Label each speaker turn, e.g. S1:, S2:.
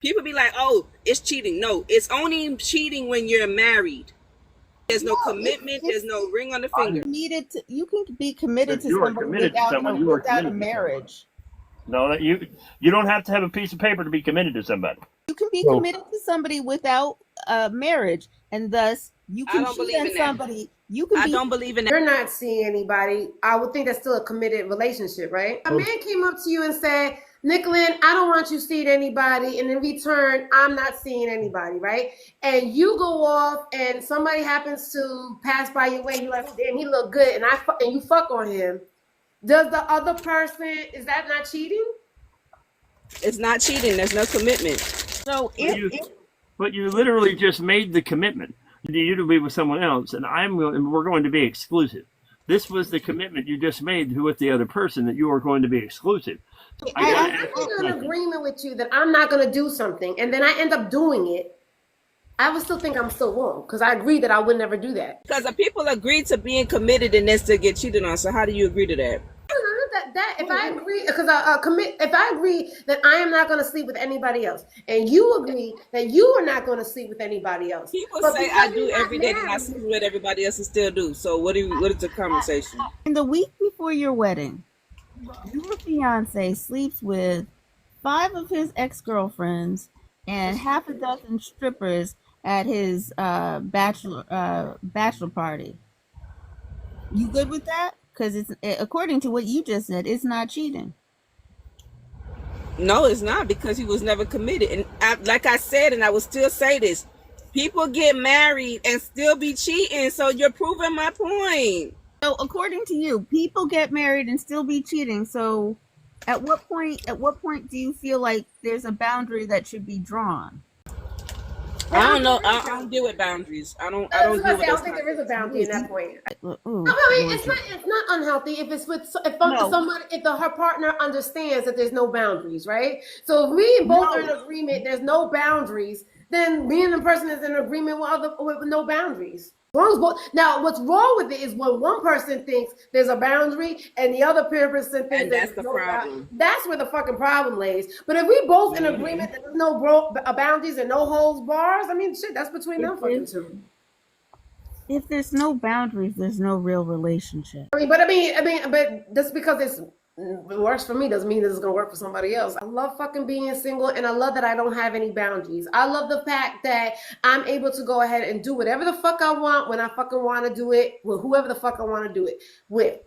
S1: People be like, oh, it's cheating. No, it's only cheating when you're married. There's no commitment. There's no ring on the finger.
S2: You can be committed
S3: If
S2: to
S3: you are
S2: somebody
S3: committed to
S2: without
S3: someone, you are
S2: without a
S3: committed to someone.
S2: marriage.
S3: No, that you don't have to have a piece of paper to be committed to somebody.
S2: You can be
S4: So-
S2: committed to somebody without marriage, and thus you
S1: I
S2: can
S1: don't
S2: cheat
S1: believe
S2: on
S1: in that.
S2: somebody. You can
S1: I
S2: be.
S1: don't believe in that.
S5: You're not seeing anybody. I would think that's still a committed relationship, right? A man came up to you and said, Nicklin, I don't want you seeing anybody. And in return, I'm not seeing anybody, right? And you go off and somebody happens to pass by your way. You're like, damn, he look good. And you fuck on him. Does the other person, is that not cheating?
S1: It's not cheating. There's no commitment.
S2: So
S3: But you literally just made the commitment to you to be with someone else, and we're going to be exclusive. This was the commitment you just made with the other person, that you are going to be exclusive.
S5: I'm in an agreement with you that I'm not going to do something, and then I end up doing it. I would still think I'm still wrong because I agree that I would never do that.
S1: Because the people agree to being committed and then still get cheated on. So how do you agree to that?
S5: If I agree, because if I agree that I am not going to sleep with anybody else, and you agree that you are not going to sleep with anybody else,
S1: People
S5: but
S1: say
S5: because
S1: I
S5: you're
S1: do
S5: not
S1: every day, then I
S5: married-
S1: sleep with everybody else and still do. So what is the conversation?
S2: in the week before your wedding, your fiance sleeps with 5 of his ex-girlfriends and half a dozen strippers at his bachelor party. You good with that? Because it's, according to what you just said, it's not cheating.
S1: No, it's not, because he was never committed. And like I said, and I will still say this, people get married and still be cheating. So you're proving my point.
S2: So according to you, people get married and still be cheating. So at what point do you feel like there's a boundary that should be drawn?
S1: I don't know. I don't deal with boundaries. I don't
S5: I
S1: deal with
S5: don't
S1: those
S5: think there is a boundary in that point.
S2: Ooh,
S5: I mean, it's not unhealthy if it's with somebody, if her partner understands that there's no boundaries, right? So if we both are in agreement, there's no boundaries, then me and the person is in agreement with no boundaries. Now, what's wrong with it is when one person thinks there's a boundary and the other person thinks
S1: And that's
S5: there's
S1: the
S5: no
S1: problem.
S5: boundary. That's where the fucking problem lays. But if we both in agreement that there's no boundaries and no holds bars, I mean, shit, that's between them fucking two.
S2: If there's no boundaries, there's no real relationship.
S5: But just because it works for me doesn't mean that it's gonna work for somebody else. I love fucking being single, and I love that I don't have any boundaries. I love the fact that I'm able to go ahead and do whatever the fuck I want when I fucking want to do it with whoever the fuck I want to do it with.